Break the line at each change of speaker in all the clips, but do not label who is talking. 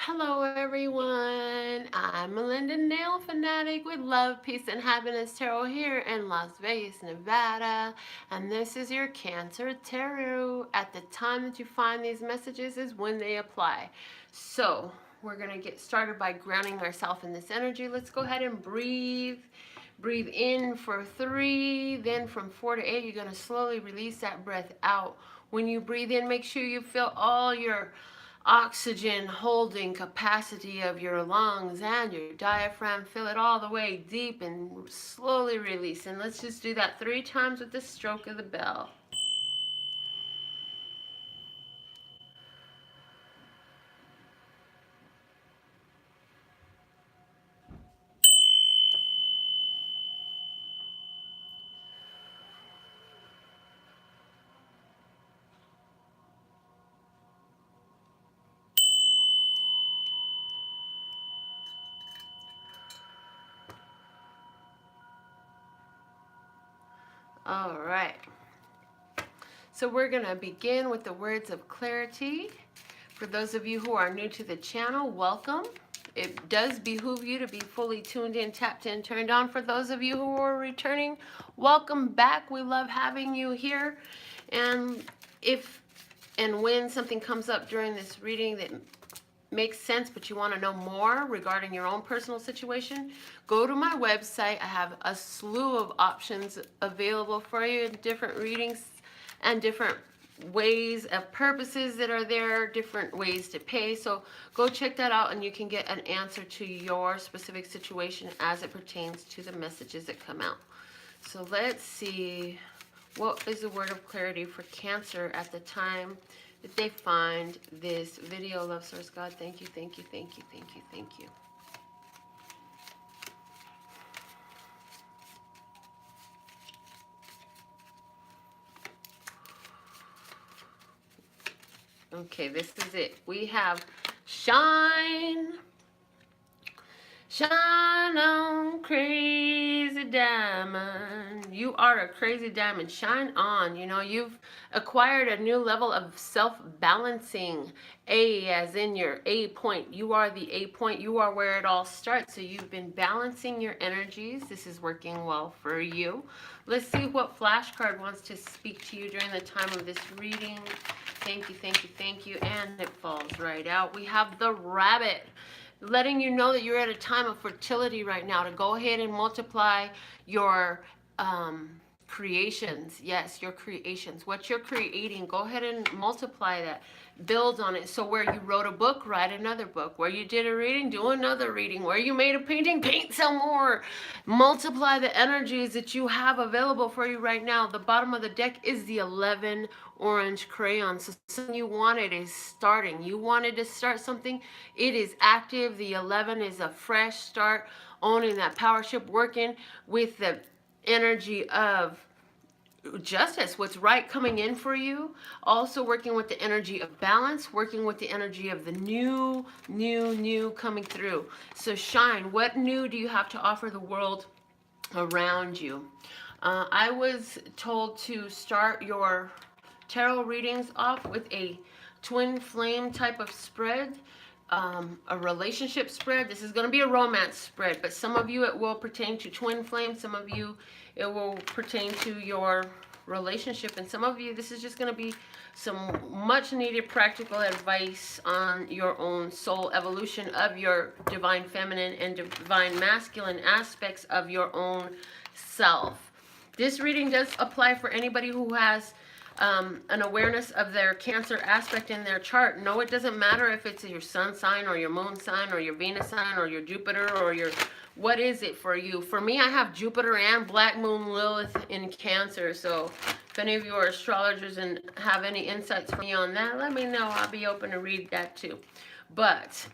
Hello everyone, I'm Melinda NailFanatic with Love, Peace, and Happiness Tarot here in Las Vegas, Nevada. And this is your Cancer Tarot. At the time that you find these messages is when they apply. So we're going to get started by grounding ourselves in this energy. Let's go ahead and breathe. Breathe in for 3, then from 4 to 8, you're going to slowly release that breath out. When you breathe in, make sure you feel all your oxygen holding capacity of your lungs and your diaphragm. Fill it all the way deep and slowly release. And let's just do that 3 times with the stroke of the bell. All right. So we're going to begin with the words of clarity. For those of you who are new to the channel, welcome. It does behoove you to be fully tuned in, tapped in, turned on. For those of you who are returning, welcome back. We love having you here. And if and when something comes up during this reading that makes sense, but you want to know more regarding your own personal situation, go to my website. I have a slew of options available for you, different readings and different ways of purposes that are there, different ways to pay. So go check that out and you can get an answer to your specific situation as it pertains to the messages that come out. So let's see, what is the word of clarity for Cancer at the time that they find this video? Love source God, thank you, thank you, thank you, thank you, thank you. Okay, this is it. We have shine. Shine on, crazy diamond. You are a crazy diamond. Shine on. You know, you've acquired a new level of self-balancing. A as in your A point. You are the A point. You are where it all starts. So you've been balancing your energies. This is working well for you. Let's see what flashcard wants to speak to you during the time of this reading. Thank you, thank you, thank you. And it falls right out. We have the rabbit, letting you know that you're at a time of fertility right now, to go ahead and multiply your creations. Yes, your creations. What you're creating, go ahead and multiply that. Build on it. So where you wrote a book, write another book. Where you did a reading, do another reading. Where you made a painting, paint some more. Multiply the energies that you have available for you right now. The bottom of the deck is the 11 orange crayon. So something you wanted is starting. You wanted to start something, it is active. The 11 is a fresh start, owning that power ship, working with the energy of justice, what's right coming in for you. Also working with the energy of balance, working with the energy of the new coming through. So shine. What new do you have to offer the world around you? I was told to start your tarot readings off with a twin flame type of spread, a relationship spread. This is going to be a romance spread, but some of you it will pertain to twin flame, some of you it will pertain to your relationship, and some of you this is just going to be some much needed practical advice on your own soul evolution of your divine feminine and divine masculine aspects of your own self. This reading does apply for anybody who has an awareness of their Cancer aspect in their chart. No, it doesn't matter if it's your sun sign or your moon sign or your Venus sign or your Jupiter or your, what is it for you? For me, I have Jupiter and Black Moon Lilith in Cancer. So if any of you are astrologers and have any insights for me on that, let me know. I'll be open to read that too. But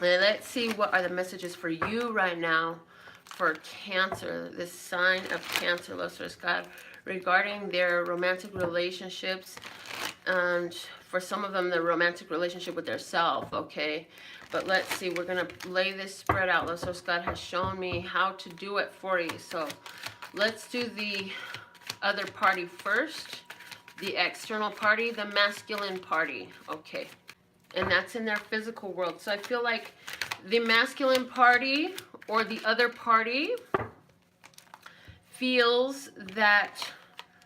let's see what are the messages for you right now for Cancer, this sign of Cancer, Love Source God, regarding their romantic relationships, and for some of them the romantic relationship with their self. Okay, but let's see, we're gonna lay this spread out. Love Source God has shown me how to do it for you, so let's do the other party first, the external party, the masculine party. Okay, and that's in their physical world. So I feel like the masculine party or the other party feels that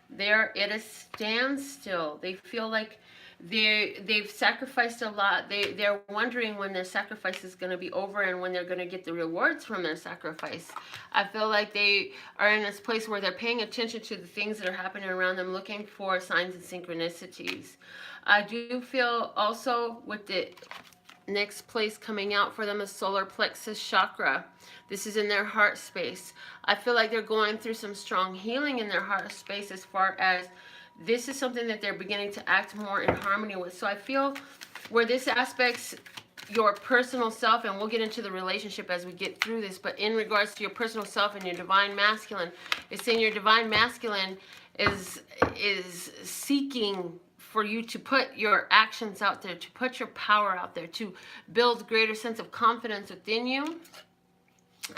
they're at a standstill. They feel like they've sacrificed a lot. They're wondering when their sacrifice is going to be over and when they're going to get the rewards from their sacrifice. I feel like they are in this place where they're paying attention to the things that are happening around them, looking for signs and synchronicities. I do feel also with the next place coming out for them is solar plexus chakra. This is in their heart space. I feel like they're going through some strong healing in their heart space as far as this is something that they're beginning to act more in harmony with. So I feel where this aspects your personal self, and we'll get into the relationship as we get through this, but in regards to your personal self and your divine masculine, it's saying your divine masculine is seeking for you to put your actions out there, to put your power out there, to build greater sense of confidence within you,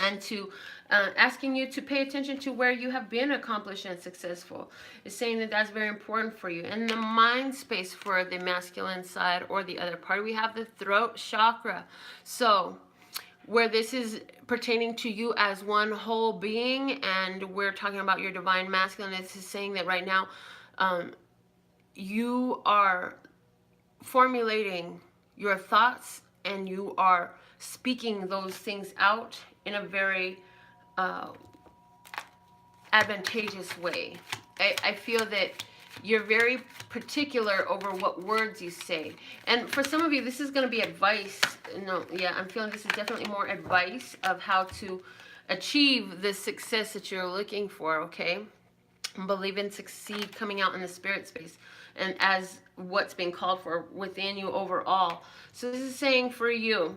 and to asking you to pay attention to where you have been accomplished and successful. It's saying that that's very important for you. In the mind space for the masculine side or the other part, we have the throat chakra. So where this is pertaining to you as one whole being, and we're talking about your divine masculine, this is saying that right now you are formulating your thoughts and you are speaking those things out in a very advantageous way. I feel that you're very particular over what words you say. And for some of you, this is going to be advice. No, yeah, I'm feeling this is definitely more advice of how to achieve the success that you're looking for, okay? Believe and succeed coming out in the spirit space and as what's being called for within you overall. So this is saying for you,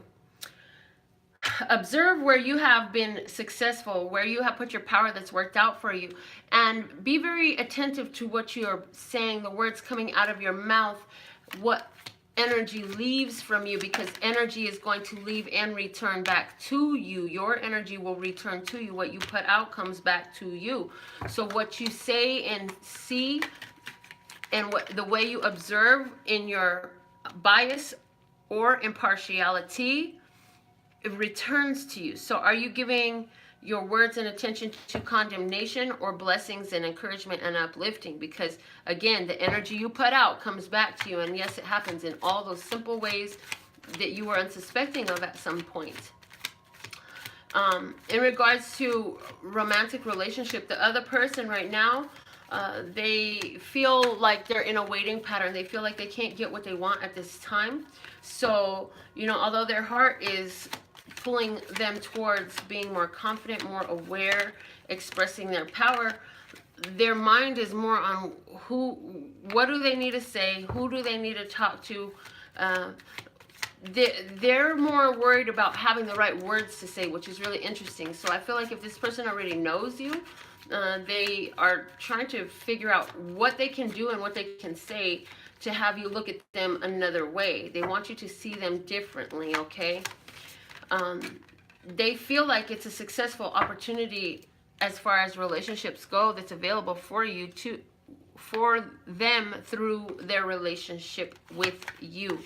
observe where you have been successful, where you have put your power that's worked out for you, and be very attentive to what you're saying, the words coming out of your mouth, what energy leaves from you, because energy is going to leave and return back to you. Your energy will return to you. What you put out comes back to you. So what you say and see and the way you observe in your bias or impartiality, it returns to you. So are you giving your words and attention to condemnation or blessings and encouragement and uplifting? Because again, the energy you put out comes back to you. And yes, it happens in all those simple ways that you were unsuspecting of at some point. In regards to romantic relationship, the other person right now, they feel like they're in a waiting pattern. They feel like they can't get what they want at this time. So, you know, although their heart is pulling them towards being more confident, more aware, expressing their power, their mind is more on what do they need to say, who do they need to talk to. They're more worried about having the right words to say, which is really interesting. So I feel like if this person already knows you, they are trying to figure out what they can do and what they can say to have you look at them another way. They want you to see them differently, okay? They feel like it's a successful opportunity as far as relationships go that's available for you for them through their relationship with you.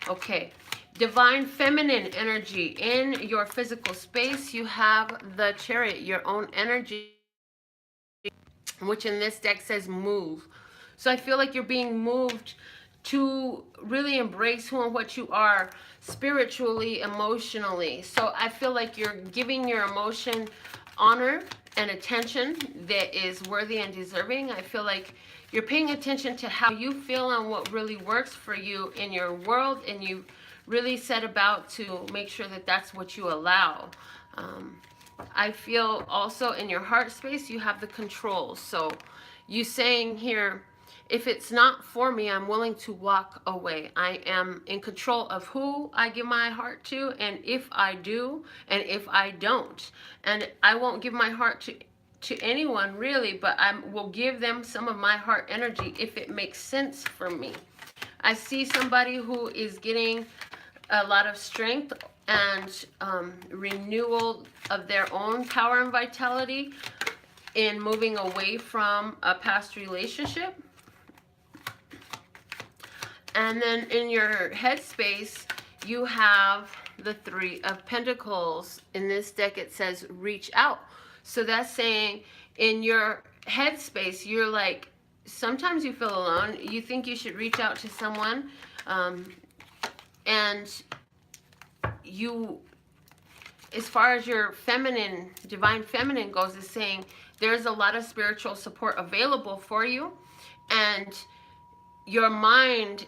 Okay. Divine feminine energy. In your physical space, you have the Chariot, your own energy, which in this deck says move. So I feel like you're being moved to really embrace who and what you are spiritually, emotionally. So I feel like you're giving your emotion honor and attention that is worthy and deserving. I feel like you're paying attention to how you feel and what really works for you in your world, and you really set about to make sure that that's what you allow. I feel also in your heart space you have the control. So you saying here, if it's not for me, I'm willing to walk away. I am in control of who I give my heart to, and if I do, and if I don't. And I won't give my heart to anyone really, but I will give them some of my heart energy if it makes sense for me. I see somebody who is getting a lot of strength and renewal of their own power and vitality in moving away from a past relationship. And then in your headspace, you have the Three of Pentacles. In this deck, it says reach out. So that's saying in your headspace, you're like, sometimes you feel alone. You think you should reach out to someone. And you, as far as your feminine, divine feminine goes, is saying there's a lot of spiritual support available for you. And your mind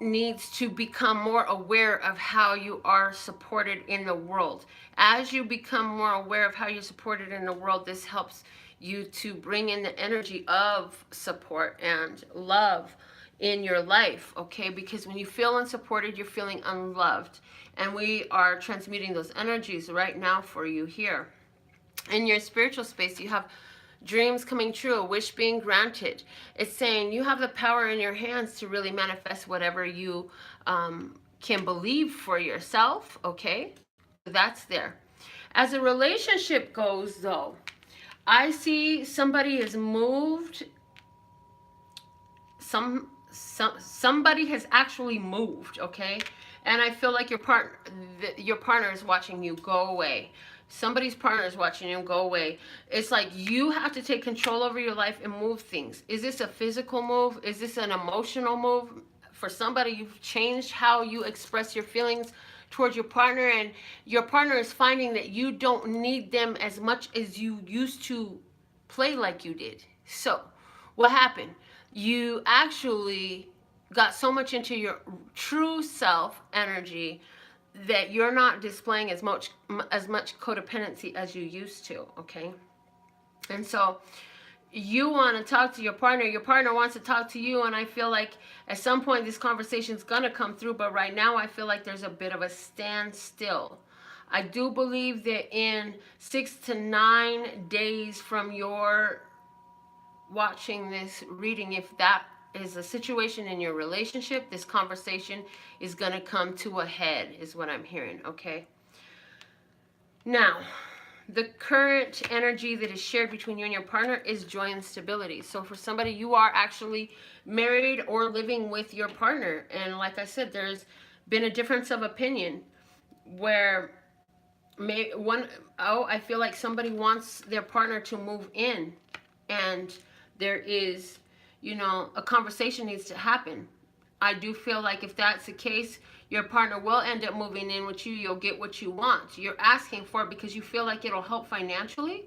needs to become more aware of how you are supported in the world. As you become more aware of how you're supported in the world, this helps you to bring in the energy of support and love in your life, okay? Because when you feel unsupported, you're feeling unloved. And we are transmuting those energies right now for you here. In your spiritual space, you have dreams coming true, a wish being granted. It's saying you have the power in your hands to really manifest whatever you can believe for yourself, okay? That's there. As a relationship goes, though, I see somebody has moved. Somebody has actually moved, okay? And I feel like your partner is watching you go away. Somebody's partner is watching you go away. It's like you have to take control over your life and move things. Is this a physical move? Is this an emotional move? For somebody, you've changed how you express your feelings towards your partner, and your partner is finding that you don't need them as much as you used to play like you did. So what happened? You actually got so much into your true self energy that you're not displaying as much codependency as you used to, okay? And so you want to talk to your partner wants to talk to you, and I feel like at some point this conversation is going to come through, but right now I feel like there's a bit of a standstill. I do believe that in 6 to 9 days from your watching this reading, if that is a situation in your relationship, this conversation is going to come to a head, is what I'm hearing, okay? Now, the current energy that is shared between you and your partner is joy and stability. So for somebody, you are actually married or living with your partner. And like I said, there's been a difference of opinion where I feel like somebody wants their partner to move in, and there is, you know, a conversation needs to happen. I do feel like if that's the case, your partner will end up moving in with you. You'll get what you want. You're asking for it because you feel like it'll help financially.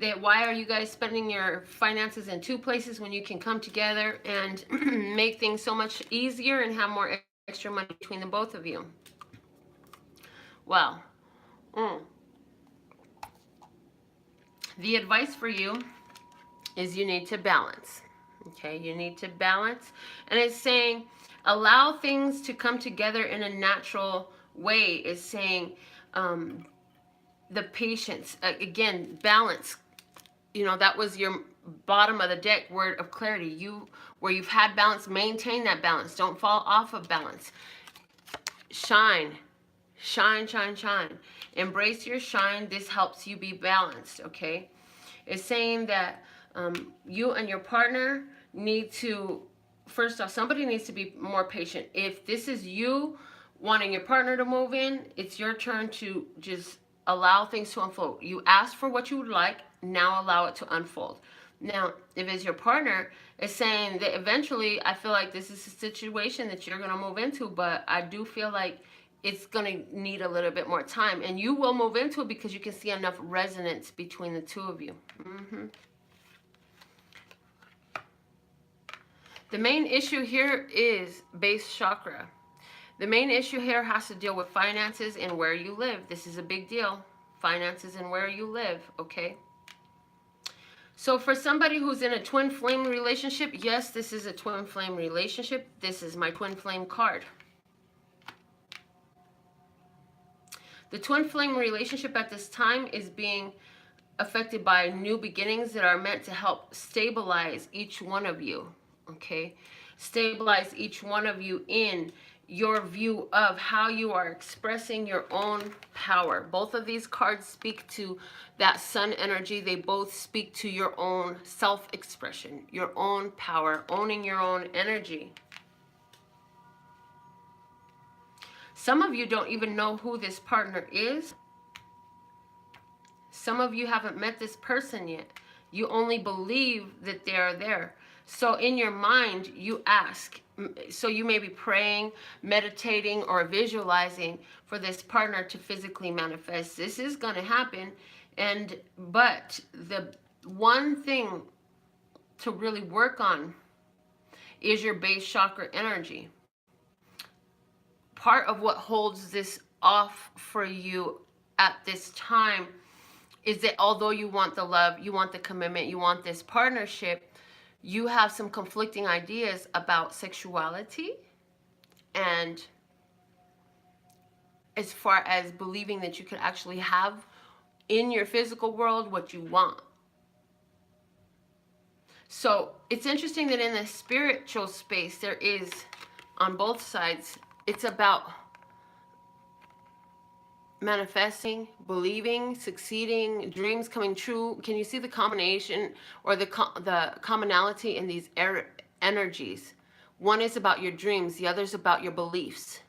That why are you guys spending your finances in two places when you can come together and make things so much easier and have more extra money between the both of you? Well, the advice for you is you need to balance. Okay, you need to balance. And it's saying allow things to come together in a natural way. It's saying the patience. Again, balance. You know, that was your bottom of the deck word of clarity. Where you've had balance, maintain that balance. Don't fall off of balance. Shine. Shine, shine, shine. Embrace your shine. This helps you be balanced, okay? It's saying that you and your partner need to, first off, somebody needs to be more patient. If this is you wanting your partner to move in, it's your turn to just allow things to unfold. You asked for what you would like, now allow it to unfold. Now, if it's your partner, it's saying that eventually, I feel like this is a situation that you're going to move into, but I do feel like it's going to need a little bit more time. And you will move into it because you can see enough resonance between the two of you. The main issue here is base chakra. The main issue here has to deal with finances and where you live. This is a big deal. Finances and where you live, okay? So for somebody who's in a twin flame relationship, yes, this is a twin flame relationship. This is my twin flame card. The twin flame relationship at this time is being affected by new beginnings that are meant to help stabilize each one of you, okay? Stabilize each one of you in your view of how you are expressing your own power. Both of these cards speak to that sun energy. They both speak to your own self-expression, your own power, owning your own energy. Some of you don't even know who this partner is. Some of you haven't met this person yet. You only believe that they are there. So in your mind, you ask. So you may be praying, meditating, or visualizing for this partner to physically manifest. This is going to happen. But the one thing to really work on is your base chakra energy. Part of what holds this off for you at this time is that although you want the love, you want the commitment, you want this partnership, you have some conflicting ideas about sexuality, and as far as believing that you could actually have in your physical world what you want. So it's interesting that in the spiritual space, there is, on both sides, it's about manifesting, believing, succeeding, dreams coming true. Can you see the combination or the commonality in these energies? One is about your dreams, the other is about your beliefs.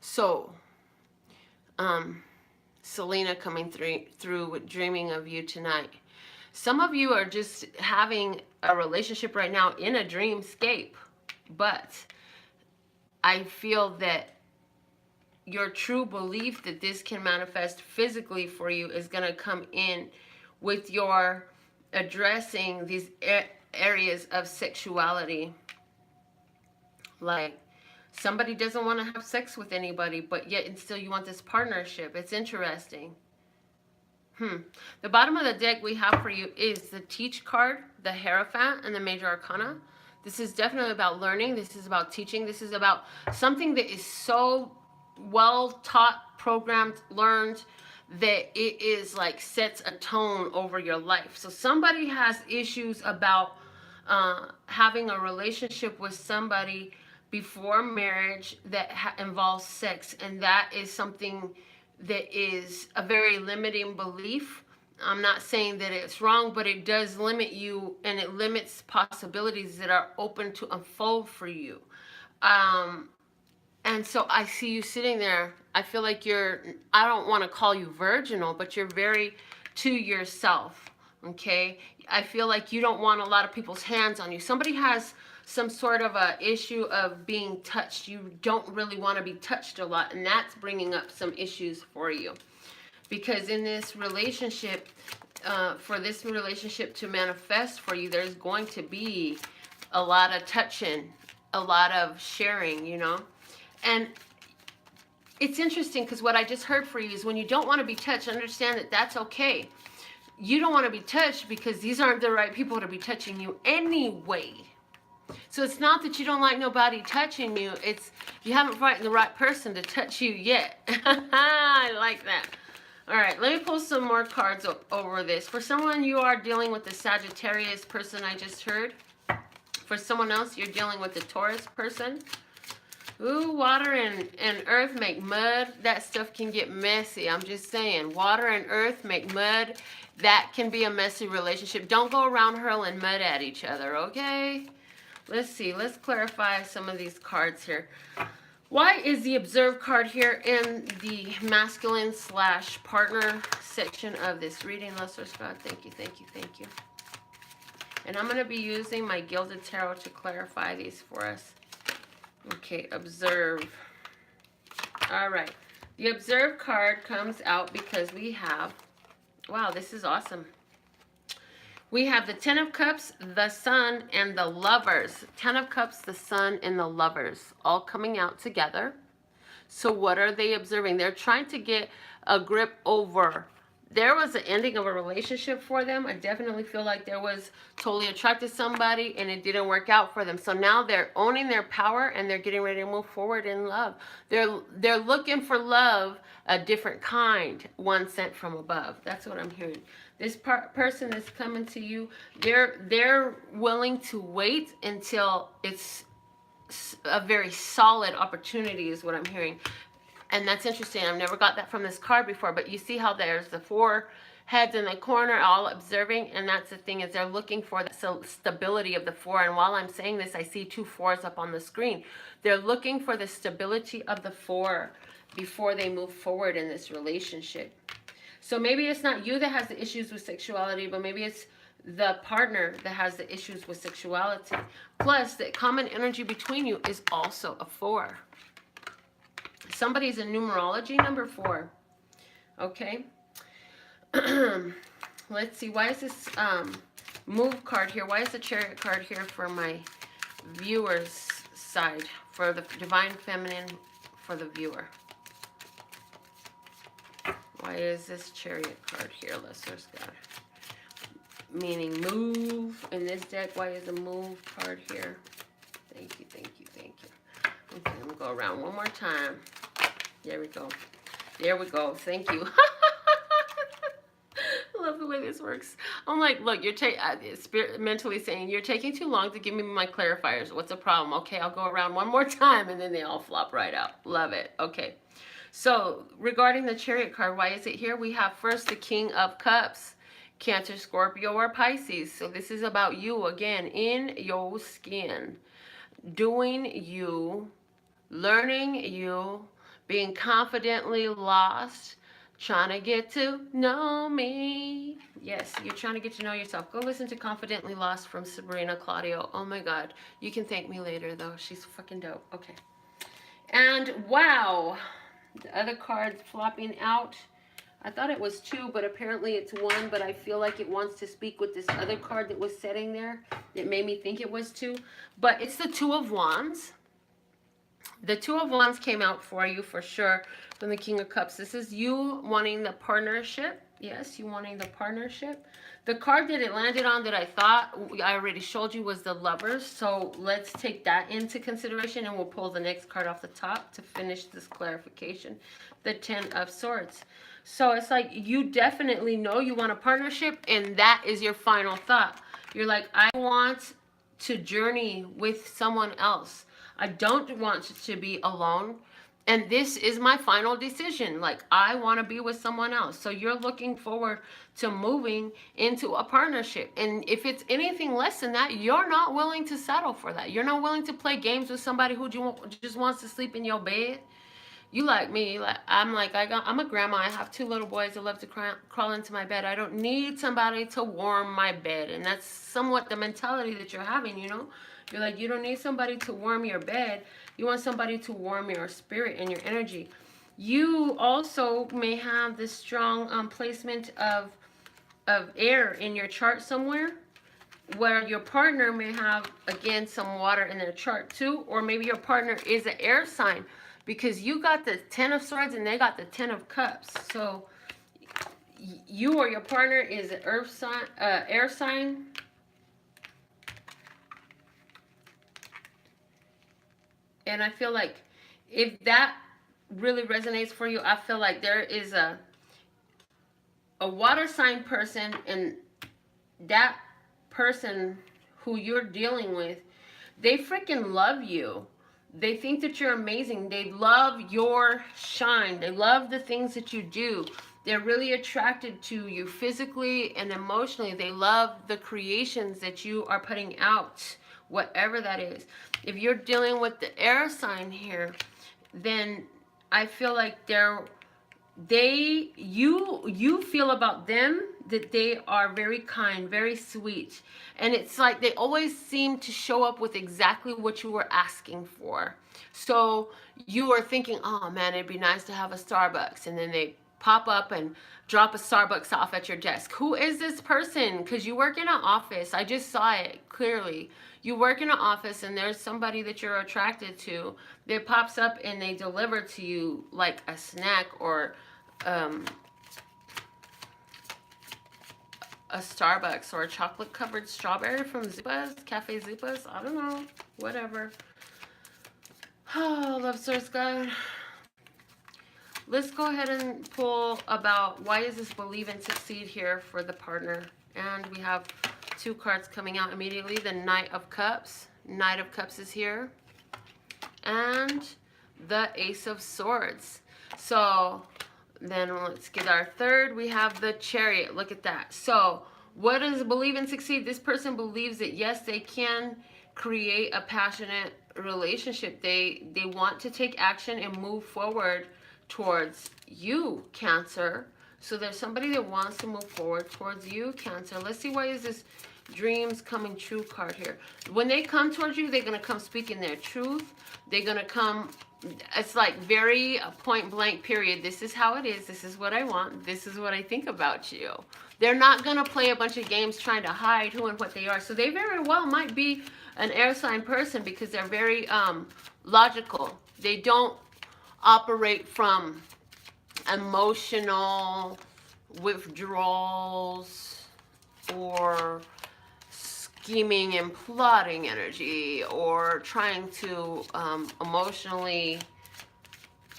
So, Selena coming through with dreaming of you tonight. Some of you are just having a relationship right now in a dreamscape, but I feel that your true belief that this can manifest physically for you is going to come in with your addressing these areas of sexuality. Like, somebody doesn't want to have sex with anybody, but yet and still you want this partnership. It's interesting. The bottom of the deck we have for you is the Teach card, the Hierophant, and the Major Arcana. This is definitely about learning. This is about teaching. This is about something that is so well taught, programmed, learned, that it is like sets a tone over your life. So somebody has issues about having a relationship with somebody before marriage that involves sex, and that is something that is a very limiting belief. I'm not saying that it's wrong, but it does limit you, and it limits possibilities that are open to unfold for you. And so I see you sitting there. I feel like I don't want to call you virginal, but you're very to yourself, okay? I feel like you don't want a lot of people's hands on you. Somebody has some sort of a issue of being touched. You don't really want to be touched a lot, and that's bringing up some issues for you. Because in this relationship, for this relationship to manifest for you, there's going to be a lot of touching, a lot of sharing, you know? And it's interesting because what I just heard for you is when you don't want to be touched, understand that that's okay. You don't want to be touched because these aren't the right people to be touching you anyway. So it's not that you don't like nobody touching you. It's you haven't found the right person to touch you yet. I like that. All right, let me pull some more cards over this. For someone, you are dealing with the Sagittarius person I just heard. For someone else, you're dealing with the Taurus person. Ooh, water and earth make mud. That stuff can get messy. I'm just saying. Water and earth make mud. That can be a messy relationship. Don't go around hurling mud at each other, okay? Let's see. Let's clarify some of these cards here. Why is the Observe card here in the masculine / partner section of this reading? Lesser God, thank you, thank you, thank you. And I'm going to be using my Gilded Tarot to clarify these for us. Okay, Observe. All right. The Observe card comes out because we have, wow, this is awesome. We have the Ten of Cups, the Sun, and the Lovers. Ten of Cups, the Sun, and the Lovers all coming out together. So what are they observing? They're trying to get a grip over. There was an ending of a relationship for them. I definitely feel like there was totally attracted to somebody and it didn't work out for them. So now they're owning their power and they're getting ready to move forward in love. They're looking for love, a different kind, one sent from above. That's what I'm hearing. This person is coming to you. They're willing to wait until it's a very solid opportunity is what I'm hearing. And that's interesting. I've never got that from this card before, but you see how there's the 4 heads in the corner, all observing. And that's the thing, is they're looking for the stability of the 4. And while I'm saying this, I see 2 4s up on the screen. They're looking for the stability of the 4 before they move forward in this relationship. So maybe it's not you that has the issues with sexuality, but maybe it's the partner that has the issues with sexuality. Plus, the common energy between you is also a 4. Somebody's in numerology number 4. Okay. Let's see. Why is this move card here? Why is the Chariot card here for my viewer's side? For the divine feminine, for the viewer. Why is this Chariot card here? Lesser's God. Meaning move in this deck. Why is the move card here? Thank you, thank you, thank you. Okay, I'm gonna go around one more time. There we go. There we go. Thank you. I love the way this works. I'm like, look, you're mentally saying, you're taking too long to give me my clarifiers. What's the problem? Okay, I'll go around one more time, and then they all flop right out. Love it. Okay. So regarding the Chariot card, why is it here? We have first the King of Cups, Cancer, Scorpio, or Pisces. So this is about you, again, in your skin, doing you, learning you, being confidently lost, trying to get to know me. Yes, you're trying to get to know yourself. Go listen to Confidently Lost from Sabrina Claudio. Oh my God. You can thank me later, though. She's fucking dope. Okay. And wow. The other card's flopping out. I thought it was 2, but apparently it's 1. But I feel like it wants to speak with this other card that was sitting there. It made me think it was 2. But it's the 2 of Wands. The 2 of Wands came out for you for sure from the King of Cups. This is you wanting the partnership. Yes, you wanting the partnership. The card that it landed on that I thought I already showed you was the Lovers. So let's take that into consideration, and we'll pull the next card off the top to finish this clarification. The 10 of Swords. So it's like you definitely know you want a partnership, and that is your final thought. You're like, I want to journey with someone else. I don't want to be alone. And this is my final decision. Like, I want to be with someone else. So you're looking forward to moving into a partnership. And if it's anything less than that, you're not willing to settle for that. You're not willing to play games with somebody who just wants to sleep in your bed. You like me. I'm a grandma. I have 2 little boys that love to crawl into my bed. I don't need somebody to warm my bed. And that's somewhat the mentality that you're having, you know. You're like, you don't need somebody to warm your bed. You want somebody to warm your spirit and your energy. You also may have this strong placement of air in your chart somewhere, where your partner may have, again, some water in their chart too. Or maybe your partner is an air sign, because you got the 10 of Swords and they got the 10 of Cups. So you or your partner is an earth sign, air sign. And I feel like if that really resonates for you, I feel like there is a water sign person, and that person who you're dealing with, they freaking love you. They think that you're amazing. They love your shine. They love the things that you do. They're really attracted to you physically and emotionally. They love the creations that you are putting out, whatever that is. If you're dealing with the air sign here, then I feel like you feel about them that they are very kind, very sweet. And it's like they always seem to show up with exactly what you were asking for. So you are thinking, oh man, it'd be nice to have a Starbucks. And then they pop up and drop a Starbucks off at your desk. Who is this person? Because you work in an office. I just saw it clearly. You work in an office and there's somebody that you're attracted to that pops up and they deliver to you like a snack or a Starbucks or a chocolate covered strawberry from Zupa's, Cafe Zupa's. I don't know, whatever. Oh, love source God. Let's go ahead and pull about why is this believe and succeed here for the partner. And we have 2 cards coming out immediately. The Knight of Cups. Knight of Cups is here. And the Ace of Swords. So Then let's get our third. We have the Chariot. Look at that. So what does believe and succeed? This person believes that yes, they can create a passionate relationship. They want to take action and move forward towards you, Cancer. So there's somebody that wants to move forward towards you, Cancer. Let's see, why is this dreams coming true card here? When they come towards you, they're going to come speaking their truth. They're going to come, it's like very point blank period. This is how it is. This is what I want. This is what I think about you. They're not going to play a bunch of games trying to hide who and what they are. So they very well might be an air sign person because they're very logical. They don't operate from emotional withdrawals or scheming and plotting energy or trying to emotionally,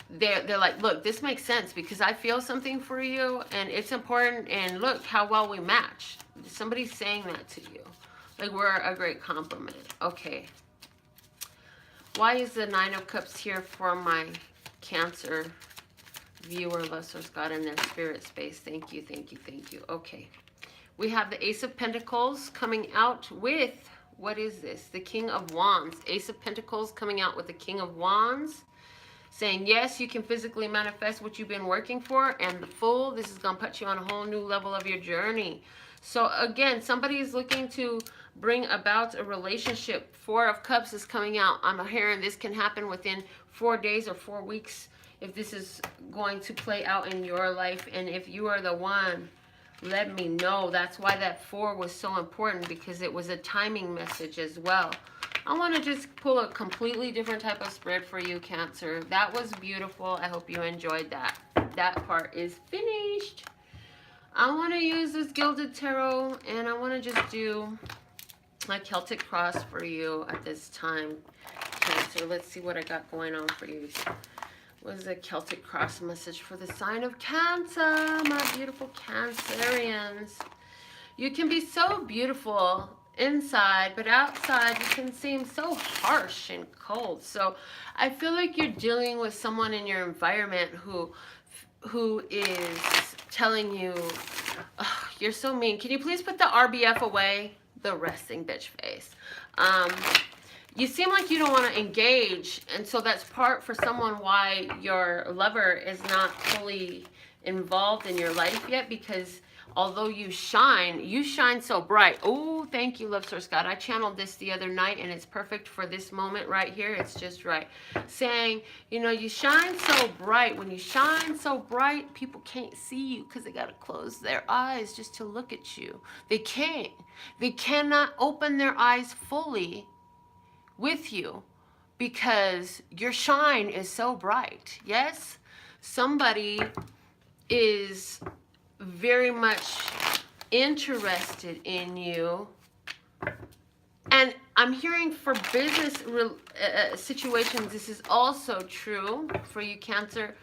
they're like, look, this makes sense because I feel something for you and it's important, and look how well we match. Somebody's saying that to you. Like, we're a great compliment. Okay. Why is the Nine of Cups here for my Cancer viewer, love source, God, in their spirit space? Thank you, thank you, thank you. Okay. We have the Ace of Pentacles coming out with, what is this? The King of Wands. Ace of Pentacles coming out with the King of Wands. Saying, yes, you can physically manifest what you've been working for. And the Fool, this is going to put you on a whole new level of your journey. So again, somebody is looking to bring about a relationship. Four of Cups is coming out. I'm hearing this can happen within 4 days or 4 weeks if this is going to play out in your life. And if you are the one, let me know. That's why that 4 was so important, because it was a timing message as well. I want to just pull a completely different type of spread for you, Cancer. That was beautiful. I hope you enjoyed that. That part is finished. I want to use this Gilded Tarot, and I want to just do a Celtic Cross for you at this time, Cancer. Let's see what I got going on for you. What is the Celtic Cross message for the sign of Cancer, my beautiful Cancerians? You can be so beautiful inside, but outside you can seem so harsh and cold. So I feel like you're dealing with someone in your environment who is telling you, oh, you're so mean. Can you please put the RBF away? The resting bitch face. You seem like you don't want to engage, and so that's part for someone why your lover is not fully involved in your life yet, because although you shine so bright. Oh, thank you, love source God. I channeled this the other night, and it's perfect for this moment right here. It's just right. Saying, you know, you shine so bright. When you shine so bright, people can't see you because they got to close their eyes just to look at you. They can't. They cannot open their eyes fully with you because your shine is so bright. Yes? Somebody is very much interested in you, and I'm hearing for business situations, this is also true for you, Cancer,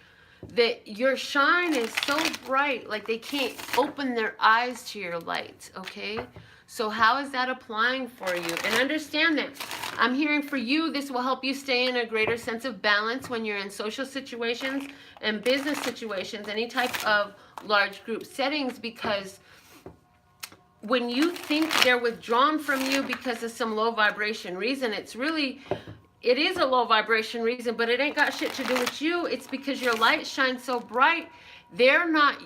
that your shine is so bright, like they can't open their eyes to your light. Okay, so how is that applying for you? And understand that I'm hearing for you, this will help you stay in a greater sense of balance when you're in social situations and business situations, any type of large group settings, because when you think they're withdrawn from you because of some low vibration reason, it is a low vibration reason, but it ain't got shit to do with you. It's because your light shines so bright. They're not,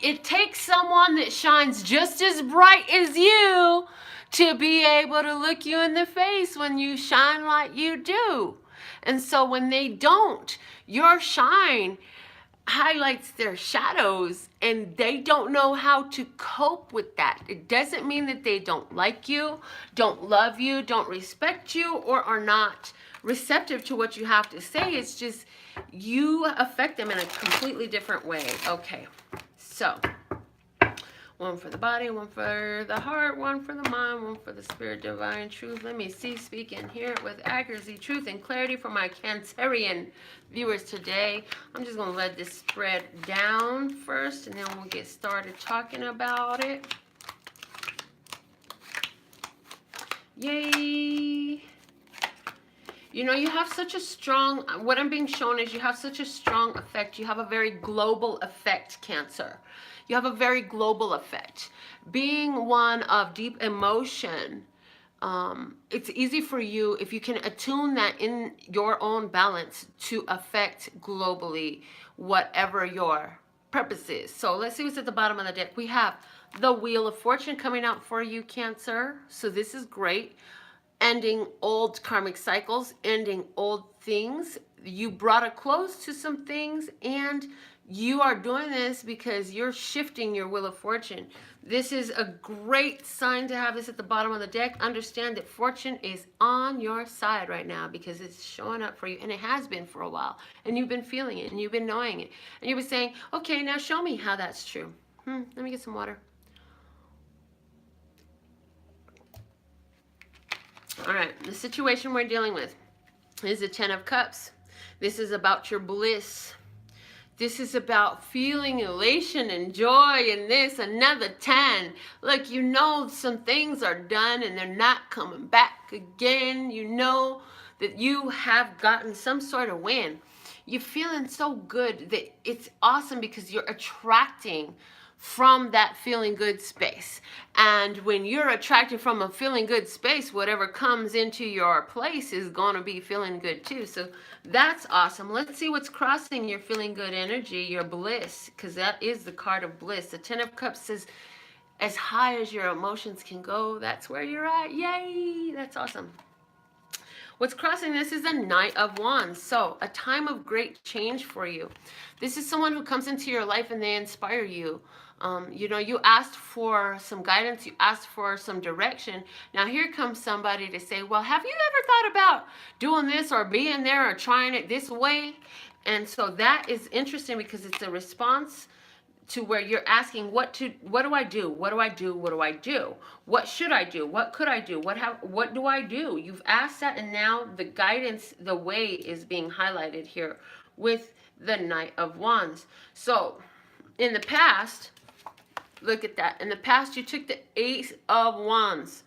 it takes someone that shines just as bright as you to be able to look you in the face when you shine like you do. And so when they don't, your shine highlights their shadows, and they don't know how to cope with that. It doesn't mean that they don't like you, don't love you, don't respect you, or are not receptive to what you have to say. It's just you affect them in a completely different way. Okay, so one for the body, one for the heart, one for the mind, one for the spirit, divine truth. Let me see, speak, and hear it with accuracy, truth, and clarity for my Cancerian viewers today. I'm just going to let this spread down first, and then we'll get started talking about it. Yay! You know, you have such a strong, what I'm being shown is you have such a strong effect. You have a very global effect, Cancer. You have a very global effect. Being one of deep emotion, it's easy for you if you can attune that in your own balance to affect globally whatever your purpose is. So let's see what's at the bottom of the deck. We have the Wheel of Fortune coming out for you, Cancer. So this is great. Ending old karmic cycles, ending old things. You brought a close to some things, and you are doing this because you're shifting your Wheel of Fortune. This is a great sign to have this at the bottom of the deck. Understand that fortune is on your side right now because it's showing up for you, and it has been for a while, and you've been feeling it, and you've been knowing it, and you've been saying, okay, now show me how that's true. Let me get some water. All right, the situation we're dealing with is the 10 of Cups. This is about your bliss. This is about feeling elation and joy in this. Another 10. Look, you know some things are done and they're not coming back again. You know that you have gotten some sort of win. You're feeling so good that it's awesome because you're attracting from that feeling good space. And when you're attracted from a feeling good space, whatever comes into your place is going to be feeling good too. So that's awesome. Let's see what's crossing your feeling good energy, your bliss, because that is the card of bliss. The 10 of Cups says, as high as your emotions can go, that's where you're at. Yay! That's awesome. What's crossing this is the Knight of Wands. So a time of great change for you. This is someone who comes into your life and they inspire you. You know, you asked for some guidance, you asked for some direction. Now here comes somebody to say, well, have you ever thought about doing this or being there or trying it this way? And so that is interesting because it's a response to where you're asking what do I do? What do I do? What do I do? What should I do? What could I do? What do I do? You've asked that, and now the guidance, the way is being highlighted here with the Knight of Wands. So in the past, look at that. In the past, you took the Ace of Wands.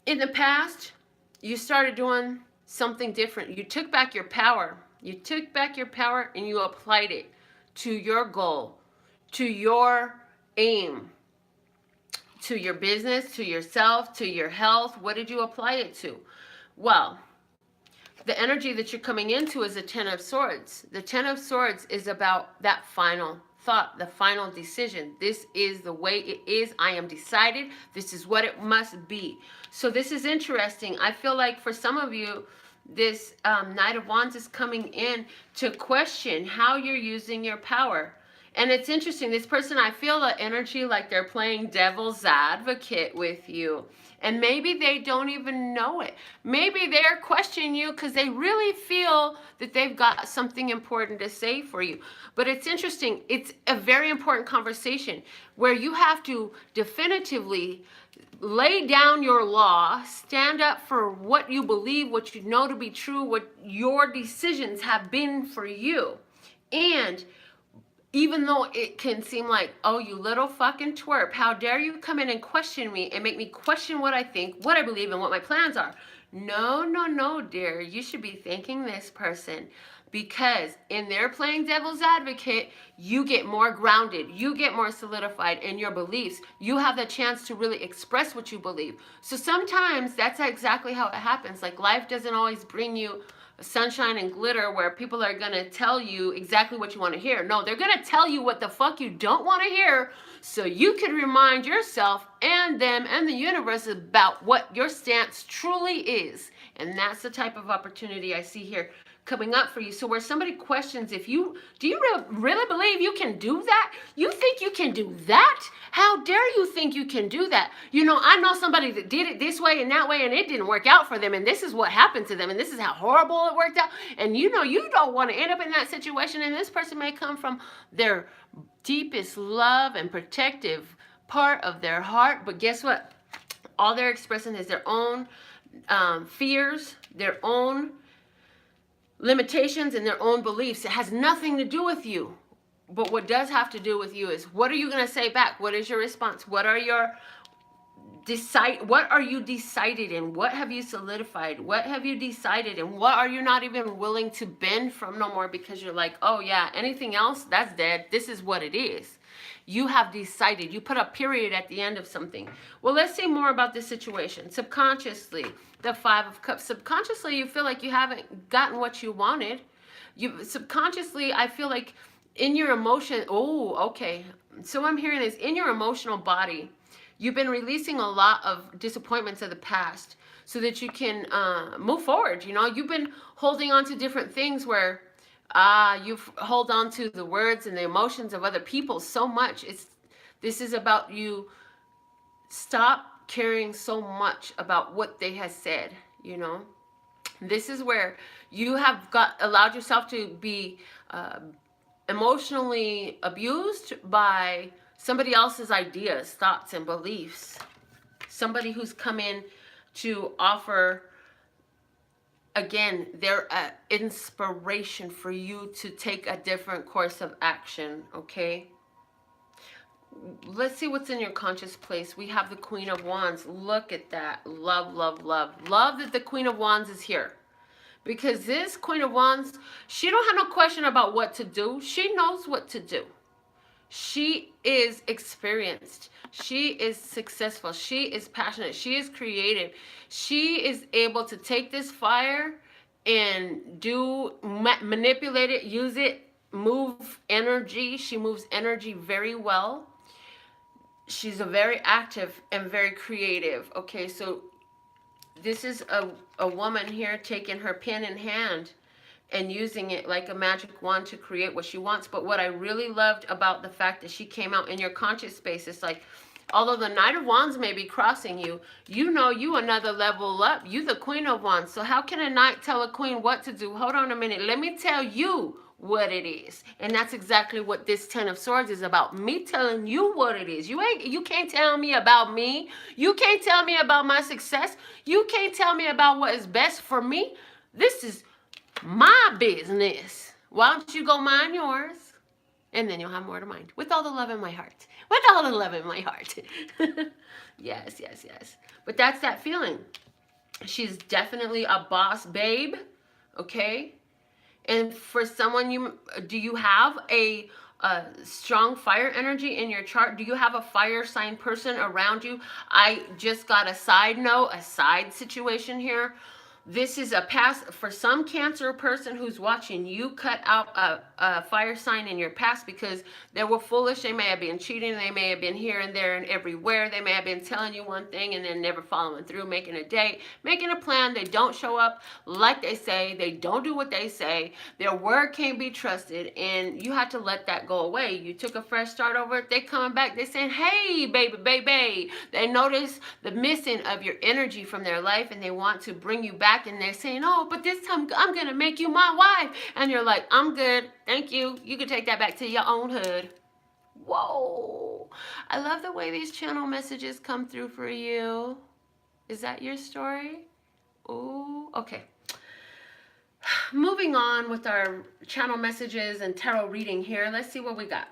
In the past, you started doing something different. You took back your power. You took back your power and you applied it to your goal, to your aim, to your business, to yourself, to your health. What did you apply it to? Well, the energy that you're coming into is the 10 of Swords. The 10 of Swords is about that final thought, the final decision. This is the way it is. I am decided. This is what it must be. So this is interesting. I feel like for some of you, this Knight of Wands is coming in to question how you're using your power. And it's interesting, this person, I feel the energy like they're playing devil's advocate with you. And maybe they don't even know it. Maybe they're questioning you because they really feel that they've got something important to say for you. But it's interesting, it's a very important conversation where you have to definitively lay down your law, stand up for what you believe, what you know to be true, what your decisions have been for you. And even though it can seem like, oh, you little fucking twerp, how dare you come in and question me and make me question what I think, what I believe, and what my plans are. No, no, no, dear. You should be thanking this person because in their playing devil's advocate, you get more grounded. You get more solidified in your beliefs. You have the chance to really express what you believe. So sometimes that's exactly how it happens. Like life doesn't always bring you sunshine and glitter where people are going to tell you exactly what you want to hear. No, they're going to tell you what the fuck you don't want to hear so you can remind yourself and them and the universe about what your stance truly is. And that's the type of opportunity I see here coming up for you. So where somebody questions if you, do you really believe you can do that? You think you can do that? How dare you think you can do that? You know, I know somebody that did it this way and that way and it didn't work out for them and this is what happened to them and this is how horrible it worked out. And you know, you don't want to end up in that situation, and this person may come from their deepest love and protective part of their heart, but guess what? All they're expressing is their own fears, their own limitations, and their own beliefs. It has nothing to do with you. But what does have to do with you is what are you going to say back? What is your response? What are your decide, what are you decided in? What have you solidified? What have you decided? And what are you not even willing to bend from no more, because you're like, oh yeah, anything else, that's dead. This is what it is. You have decided. You put a period at the end of something. Well, let's see more about this situation. Subconsciously, the Five of Cups. Subconsciously, you feel like you haven't gotten what you wanted. You subconsciously, I feel like in your emotion, oh, okay. So what I'm hearing is in your emotional body, you've been releasing a lot of disappointments of the past so that you can move forward. You know, you've been holding on to different things where you hold on to the words and the emotions of other people so much. This is about you stop caring so much about what they have said, you know. This is where you have allowed yourself to be emotionally abused by somebody else's ideas, thoughts, and beliefs. Somebody who's come in to offer, again, their inspiration for you to take a different course of action, okay? Let's see what's in your conscious place. We have the Queen of Wands. Look at that. Love, love, love. Love that the Queen of Wands is here. Because this Queen of Wands, she don't have no question about what to do. She knows what to do. She is experienced. She is successful. She is passionate. She is creative. She is able to take this fire and manipulate it, use it, move energy. She moves energy very well. She's a very active and very creative. Okay, so this is a woman here taking her pen in hand and using it like a magic wand to create what she wants. But what I really loved about the fact that she came out in your conscious space is like, although the Knight of Wands may be crossing you, you know you another level up. You the Queen of Wands. So how can a knight tell a queen what to do? Hold on a minute. Let me tell you what it is. And that's exactly what this Ten of Swords is about. Me telling you what it is. You can't tell me about me. You can't tell me about my success. You can't tell me about what is best for me. This is my business. Why don't you go mind yours? And then you'll have more to mind. With all the love in my heart. With all the love in my heart. Yes, yes, yes. But that's that feeling. She's definitely a boss babe. Okay? And for someone, do you have a strong fire energy in your chart? Do you have a fire sign person around you? I just got a side note, a side situation here. This is a past, for some Cancer person who's watching, you cut out a fire sign in your past because they were foolish. They may have been cheating. They may have been here and there and everywhere. They may have been telling you one thing and then never following through, making a date, making a plan. They don't show up like they say. They don't do what they say. Their word can't be trusted, and you have to let that go away. You took a fresh start over it. They coming back. They saying, hey, baby, baby. They notice the missing of your energy from their life, and they want to bring you back. And they're saying, oh, but this time I'm going to make you my wife. And you're like, I'm good. Thank you. You can take that back to your own hood. Whoa. I love the way these channel messages come through for you. Is that your story? Ooh, okay. Moving on with our channel messages and tarot reading here. Let's see what we got.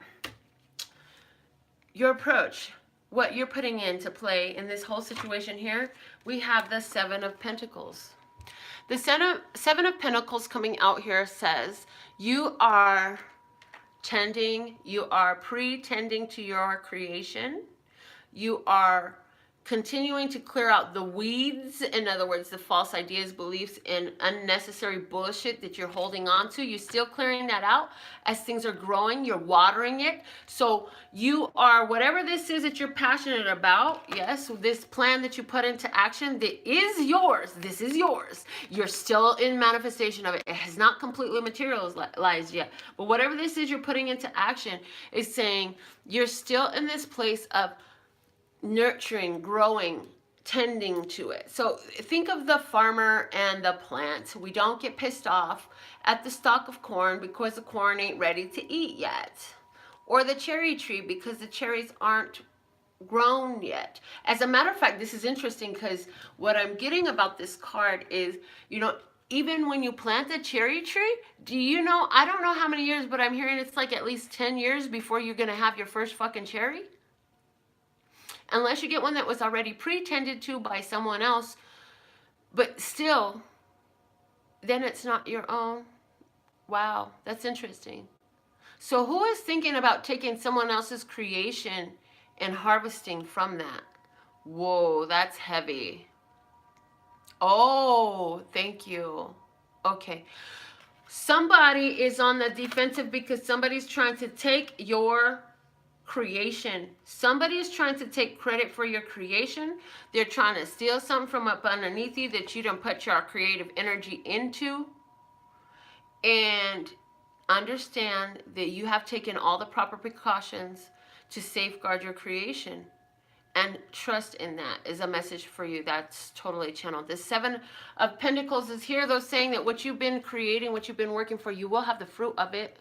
Your approach. What you're putting into play in this whole situation here. We have the Seven of Pentacles. The Seven of Pentacles coming out here says you are tending, you are pretending to your creation. You are continuing to clear out the weeds, in other words, the false ideas, beliefs, and unnecessary bullshit that you're holding on to. You're still clearing that out as things are growing. You're watering it. So you are, whatever this is that you're passionate about, yes, this plan that you put into action that is yours. This is yours. You're still in manifestation of it. It has not completely materialized yet. But whatever this is you're putting into action is saying you're still in this place of nurturing, growing, tending to it. So think of the farmer and the plant. We don't get pissed off at the stalk of corn because the corn ain't ready to eat yet. Or the cherry tree because the cherries aren't grown yet. As a matter of fact, this is interesting because what I'm getting about this card is, you know, even when you plant a cherry tree, do you know, I don't know how many years, but I'm hearing it's like at least 10 years before you're going to have your first fucking cherry. Unless you get one that was already pretended to by someone else, but still, then it's not your own. Wow, that's interesting. So who is thinking about taking someone else's creation and harvesting from that? Whoa, that's heavy. Oh, thank you. Okay. Somebody is on the defensive because somebody's trying to take your creation. Somebody is trying to take credit for your creation. They're trying to steal something from up underneath you that you don't put your creative energy into. And understand that you have taken all the proper precautions to safeguard your creation. And trust in that is a message for you. That's totally channeled. The Seven of Pentacles is here, though, saying that what you've been creating, what you've been working for, you will have the fruit of it.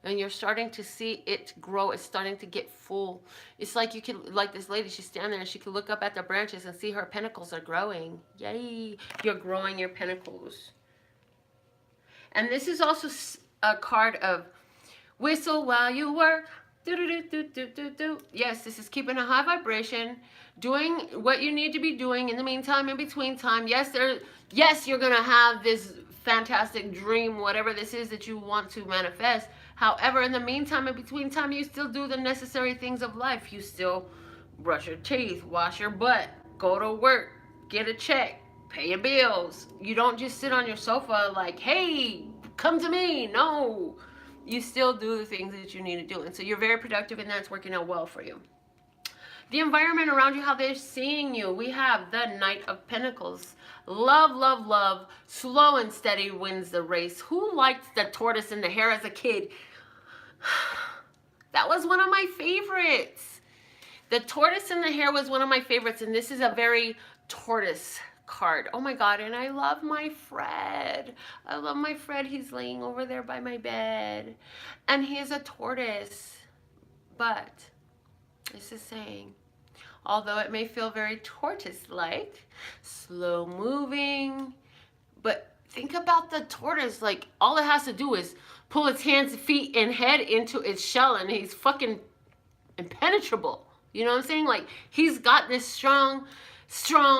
And you're starting to see it grow. It's starting to get full. It's like you can, like this lady, she's standing there and she can look up at the branches and see her pentacles are growing. Yay. You're growing your pentacles. And this is also a card of whistle while you work. Yes, this is keeping a high vibration, doing what you need to be doing in the meantime, in between time. Yes, you're going to have this fantastic dream, whatever this is that you want to manifest. However, in the meantime, in between time, you still do the necessary things of life. You still brush your teeth, wash your butt, go to work, get a check, pay your bills. You don't just sit on your sofa like, hey, come to me. No. You still do the things that you need to do. And so you're very productive, and that's working out well for you. The environment around you, how they're seeing you. We have the Knight of Pentacles. Love, love, love. Slow and steady wins the race. Who liked the tortoise in the hare as a kid? That was one of my favorites. The tortoise in the hare was one of my favorites, and this is a very tortoise card. Oh my God, and I love my Fred. I love my Fred. He's laying over there by my bed, and he is a tortoise. But this is saying, although it may feel very tortoise-like, slow moving, but think about the tortoise. Like, all it has to do is pull its hands, feet, and head into its shell, and he's fucking impenetrable. You know what I'm saying? Like, he's got this strong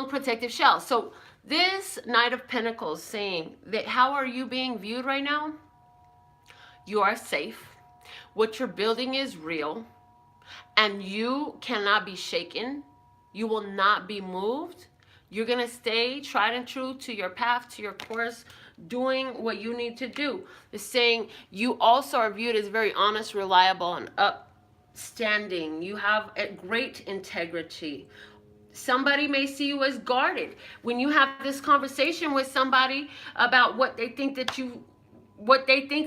protective shell. So this Knight of Pentacles saying that how are you being viewed right now? You are safe. What you're building is real. And you cannot be shaken. You will not be moved. You're going to stay tried and true to your path, to your course, doing what you need to do. It's saying you also are viewed as very honest, reliable, and upstanding. You have a great integrity. Somebody may see you as guarded. When you have this conversation with somebody about what they think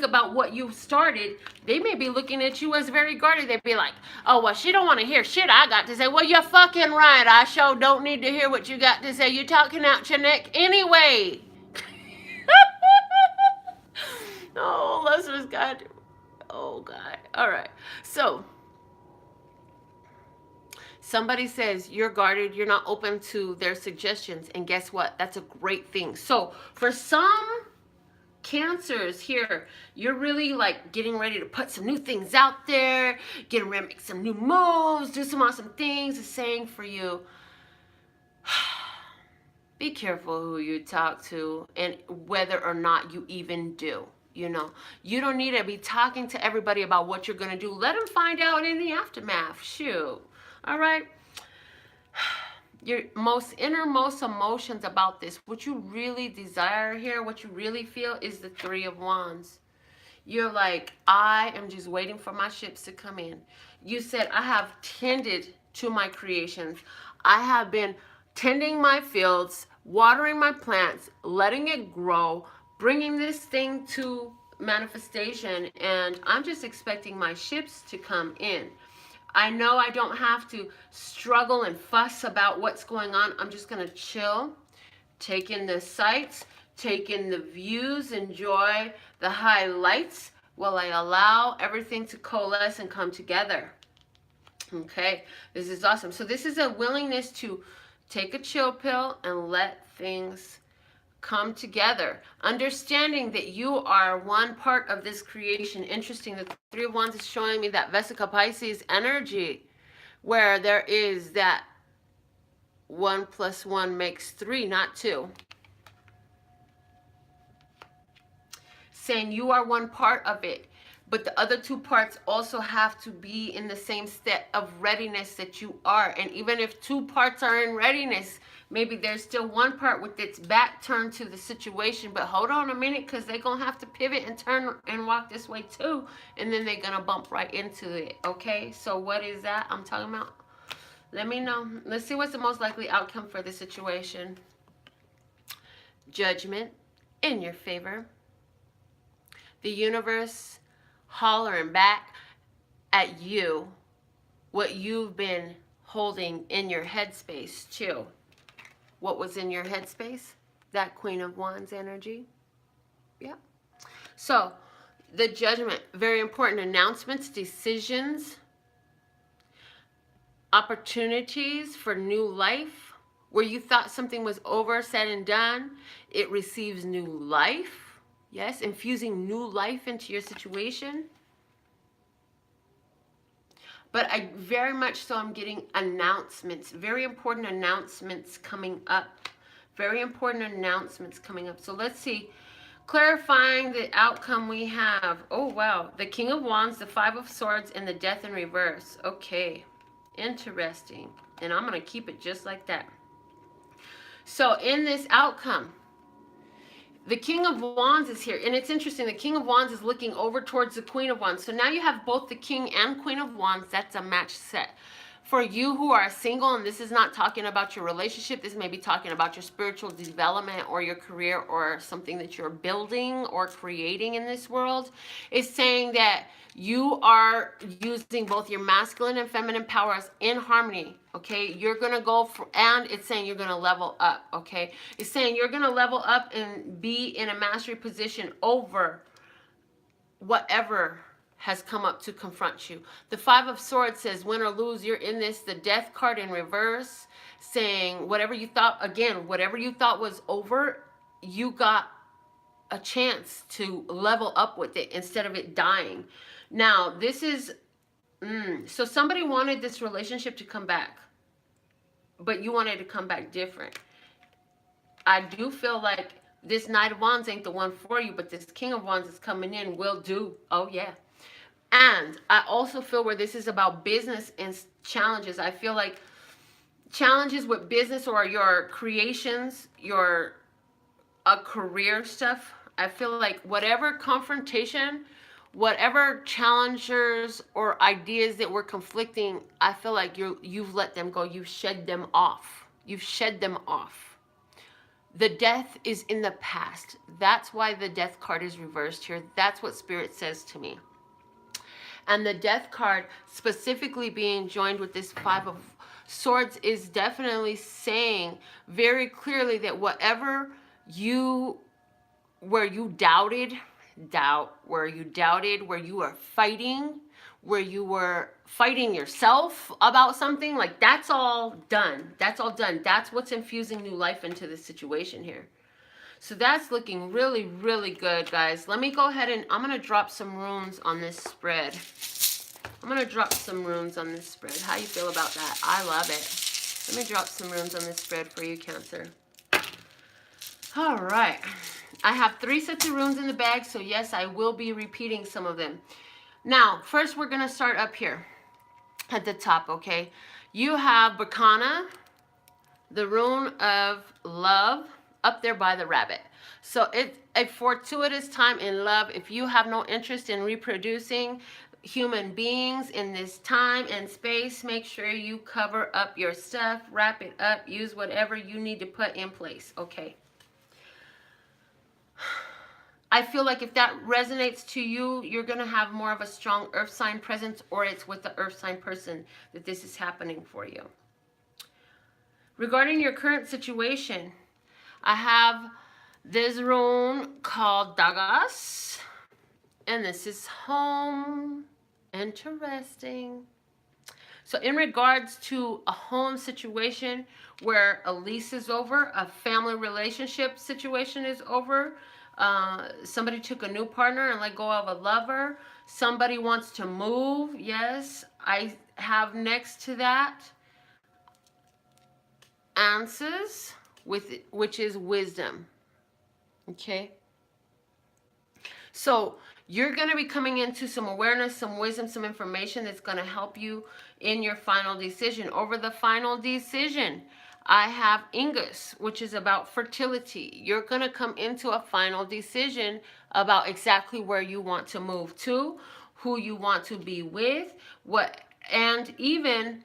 about what you started, they may be looking at you as very guarded. They'd be like, oh, well, she don't want to hear shit I got to say. Well, you're fucking right. I sure don't need to hear what you got to say. You're talking out your neck anyway. Oh, Lester's got, oh, God. All right. So somebody says you're guarded, you're not open to their suggestions, and guess what? That's a great thing. So for some Cancers here, you're really like getting ready to put some new things out there, getting ready to make some new moves, do some awesome things. It's saying for you, be careful who you talk to and whether or not you even do. You know, you don't need to be talking to everybody about what you're going to do. Let them find out in the aftermath. Shoot. All right. Your innermost emotions about this, what you really desire here, what you really feel is the Three of Wands. You're like, I am just waiting for my ships to come in. You said, I have tended to my creations. I have been tending my fields, watering my plants, letting it grow, bringing this thing to manifestation, and I'm just expecting my ships to come in. I know I don't have to struggle and fuss about what's going on. I'm just going to chill, take in the sights, take in the views, enjoy the highlights while I allow everything to coalesce and come together. Okay, this is awesome. So this is a willingness to take a chill pill and let things come together. Understanding that you are one part of this creation. Interesting, the Three of Wands is showing me that Vesica Pisces energy, where there is that 1 plus 1 makes 3, not 2. Saying you are one part of it, but the other 2 parts also have to be in the same state of readiness that you are. And even if 2 parts are in readiness, maybe there's still one part with its back turned to the situation. But hold on a minute, because they're going to have to pivot and turn and walk this way too. And then they're going to bump right into it. Okay, so what is that I'm talking about? Let me know. Let's see what's the most likely outcome for the situation. Judgment in your favor. The universe hollering back at you what you've been holding in your headspace too. What was in your headspace? That Queen of Wands energy. Yeah. So the judgment, very important. Announcements, decisions, opportunities for new life. Where you thought something was over, said and done, it receives new life. Yes, infusing new life into your situation. But I very much so I'm getting announcements, very important announcements coming up. Very important announcements coming up. So let's see. Clarifying the outcome we have. Oh, wow. The King of Wands, the 5 of Swords, and the Death in reverse. Okay. Interesting. And I'm going to keep it just like that. So in this outcome, the King of Wands is here. And it's interesting. The King of Wands is looking over towards the Queen of Wands. So now you have both the King and Queen of Wands. That's a match set. For you who are single, and this is not talking about your relationship. This may be talking about your spiritual development or your career or something that you're building or creating in this world. It's saying that you are using both your masculine and feminine powers in harmony. Okay, you're going to go for, and it's saying you're going to level up. Okay, it's saying you're going to level up and be in a mastery position over whatever has come up to confront you. The 5 of Swords says win or lose, you're in this. The Death card in reverse saying whatever you thought, again, whatever you thought was over, you got a chance to level up with it instead of it dying. Now, this is, so somebody wanted this relationship to come back, but you wanted to come back different. I do feel like this Knight of Wands ain't the one for you, but this King of Wands is coming in, will do. Oh, yeah. And I also feel where this is about business and challenges. I feel like challenges with business or your creations, your career stuff. I feel like whatever confrontation, whatever challengers or ideas that were conflicting, I feel like you've let them go. You've shed them off. You've shed them off. The Death is in the past. That's why the Death card is reversed here. That's what Spirit says to me. And the Death card specifically being joined with this 5 of Swords is definitely saying very clearly that whatever where you doubted, where you were fighting, where you were fighting yourself about something, like that's all done. That's all done. That's what's infusing new life into this situation here. So that's looking really, really good, guys. Let me go ahead and I'm going to drop some runes on this spread. I'm going to drop some runes on this spread. How you feel about that? I love it. Let me drop some runes on this spread for you, Cancer. All right. I have 3 sets of runes in the bag, so yes, I will be repeating some of them. Now, first we're going to start up here at the top, okay? You have Bacana, the rune of love, up there by the rabbit. So it's a fortuitous time in love. If you have no interest in reproducing human beings in this time and space, make sure you cover up your stuff, wrap it up, use whatever you need to put in place, okay? I feel like if that resonates to you, you're going to have more of a strong earth sign presence, or it's with the earth sign person that this is happening for you. Regarding your current situation, I have this rune called Dagas, and this is home. Interesting. So in regards to a home situation where a lease is over, a family relationship situation is over, somebody took a new partner and let go of a lover, somebody wants to move, yes, I have next to that. answers, which is wisdom. Okay? So you're going to be coming into some awareness, some wisdom, some information that's going to help you in your final decision. Over the final decision, I have Ingus, which is about fertility. You're going to come into a final decision about exactly where you want to move to, who you want to be with, and even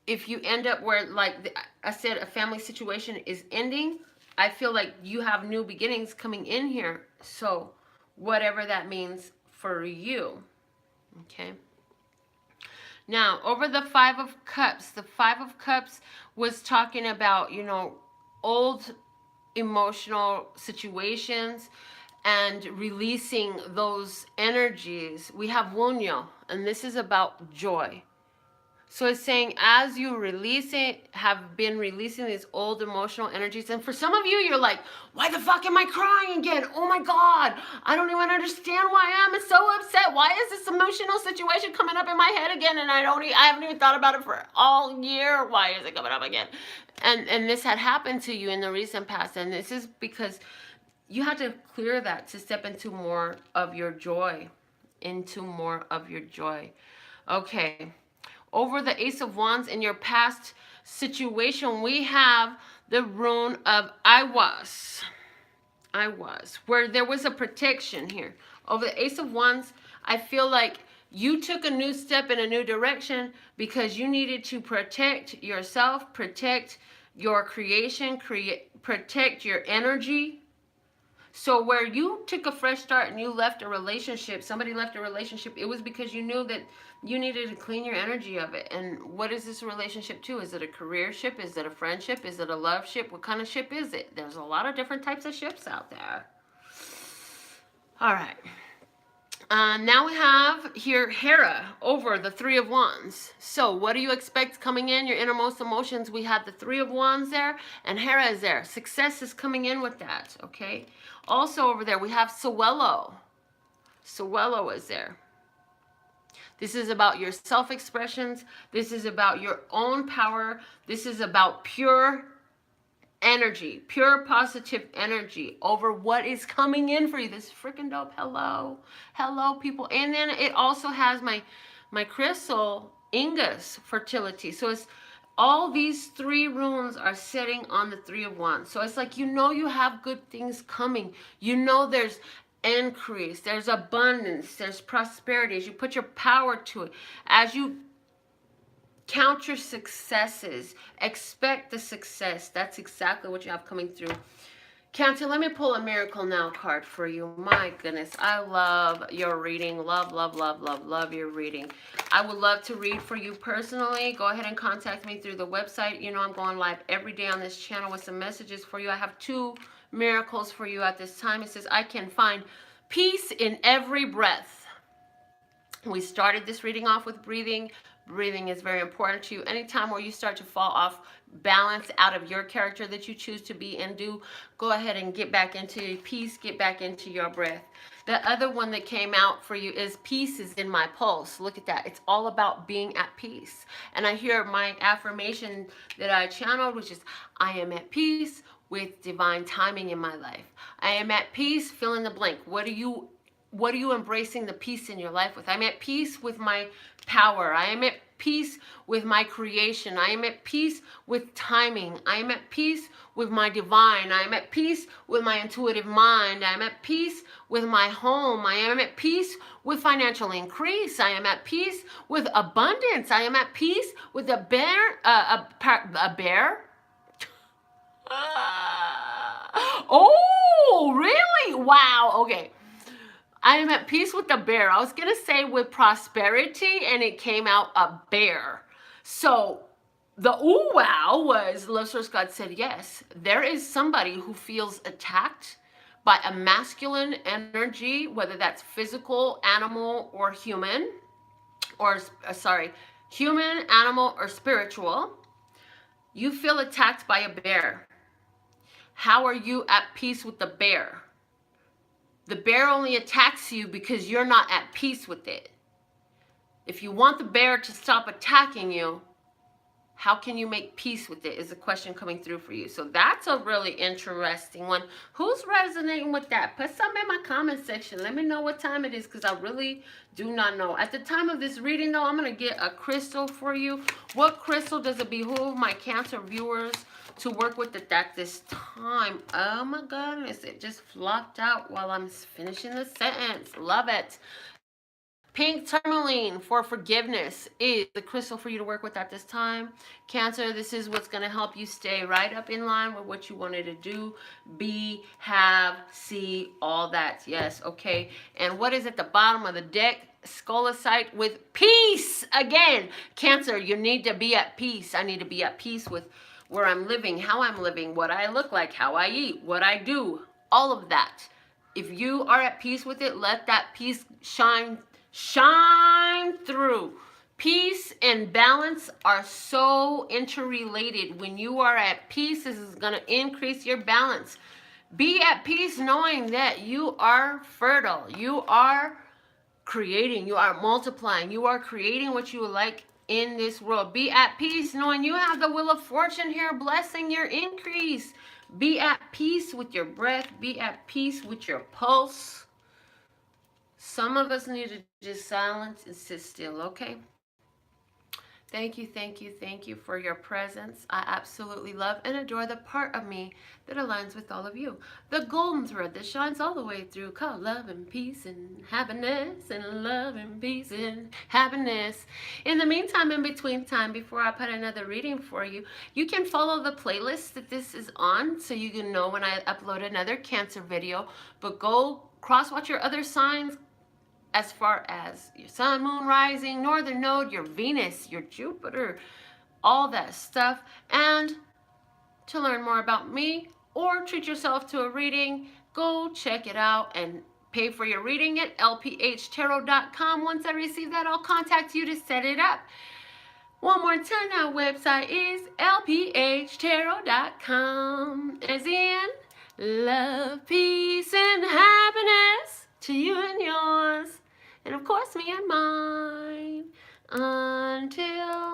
if you end up where, like I said, a family situation is ending, I feel like you have new beginnings coming in here. So whatever that means for you. Okay. Now, over the Five of Cups, the Five of Cups was talking about, you know, old emotional situations and releasing those energies. We have Wunyo, and this is about joy. So it's saying as you release it, have been releasing these old emotional energies. And for some of you, you're like, why the fuck am I crying again? Oh my God, I don't even understand why I'm so upset. Why is this emotional situation coming up in my head again? And I haven't even thought about it for all year. Why is it coming up again? And this had happened to you in the recent past. And this is because you had to clear that to step into more of your joy. Into more of your joy. Okay. Over the Ace of Wands in your past situation, we have the rune of I was, where there was a protection here. Over the Ace of Wands, I feel like you took a new step in a new direction because you needed to protect yourself, protect your creation, protect your energy. So where you took a fresh start and you left a relationship, somebody left a relationship, it was because you knew that you needed to clean your energy of it. And what is this relationship to? Is it a career ship? Is it a friendship? Is it a love ship? What kind of ship is it? There's a lot of different types of ships out there. All right. Now we have here Hera over the Three of Wands. So what do you expect coming in? Your innermost emotions. We had the Three of Wands there and Hera is there. Success is coming in with that, okay? Also over there we have Sewello. Sewello is there. This is about your self-expressions. This is about your own power. This is about pure energy, pure positive energy over what is coming in for you. This is freaking dope. Hello. Hello, people. And then it also has my crystal, Ingus, fertility. So it's all these three runes are sitting on the Three of Wands. So it's like, you know, you have good things coming. You know, there's increase, there's abundance, there's prosperity. As you put your power to it, as you count your successes, expect the success. That's exactly what you have coming through. Cancer, let me pull a Miracle Now card for you. My goodness, I love your reading. Love, love, love, love, love your reading. I would love to read for you personally. Go ahead and contact me through the website. You know, I'm going live every day on this channel with some messages for you. I have 2 miracles for you at this time. It says, I can find peace in every breath. We started this reading off with breathing. Breathing is very important to you. Anytime where you start to fall off balance out of your character that you choose to be and do, go ahead and get back into peace, get back into your breath. The other one that came out for you is peace is in my pulse. Look at that. It's all about being at peace. And I hear my affirmation that I channeled, which is, I am at peace with divine timing in my life. I am at peace, fill in the blank. What are you embracing the peace in your life with? I'm at peace with my power. I am at peace with my creation. I am at peace with timing. I am at peace with my divine. I am at peace with my intuitive mind. I am at peace with my home. I am at peace with financial increase. I am at peace with abundance. I am at peace with a bear. Oh, really? Wow. Okay. I am at peace with the bear. I was going to say with prosperity, and it came out a bear. So the ooh wow was, Love Source God said, yes, there is somebody who feels attacked by a masculine energy, whether that's physical, animal, or human, or human, animal, or spiritual. You feel attacked by a bear. How are you at peace with the bear? The bear only attacks you because you're not at peace with it. If you want the bear to stop attacking you, How can you make peace with it is a question coming through for you. So that's a really interesting one. Who's resonating with that? Put some in my comment section. Let me know what time it is, because I really do not know. At the time of this reading, though, I'm going to get a crystal for you. What crystal does it behoove my Cancer viewers to work with it at this time? Oh my goodness, it just flopped out while I'm finishing the sentence. Love it. Pink tourmaline for forgiveness is the crystal for you to work with at this time. Cancer, this is what's going to help you stay right up in line with what you wanted to do, be, have, see, all that. Yes, okay. And what is at the bottom of the deck? Scolecite with peace. Again, Cancer, you need to be at peace. I need to be at peace with where I'm living, how I'm living, what I look like, how I eat, what I do, all of that. If you are at peace with it, let that peace shine through. Peace and balance are so interrelated. When you are at peace, this is going to increase your balance. Be at peace knowing that you are fertile. You are creating. You are multiplying. You are creating what you would like in this world. Be at peace knowing you have the wheel of fortune here blessing your increase. Be at peace with your breath. Be at peace with your pulse. Some of us need to just silence and sit still, okay? Thank you, thank you, thank you for your presence. I absolutely love and adore the part of me that aligns with all of you. The golden thread that shines all the way through, called love and peace and happiness, and love and peace and happiness. In the meantime, in between time, before I put another reading for you, you can follow the playlist that this is on so you can know when I upload another Cancer video. But go cross-watch your other signs, as far as your sun, moon, rising, northern node, your Venus, your Jupiter, all that stuff. And to learn more about me or treat yourself to a reading, go check it out and pay for your reading at LPHtarot.com. Once I receive that, I'll contact you to set it up. One more time, our website is LPHtarot.com. As in, love, peace, and happiness to you and yours. And of course, me and mine. Until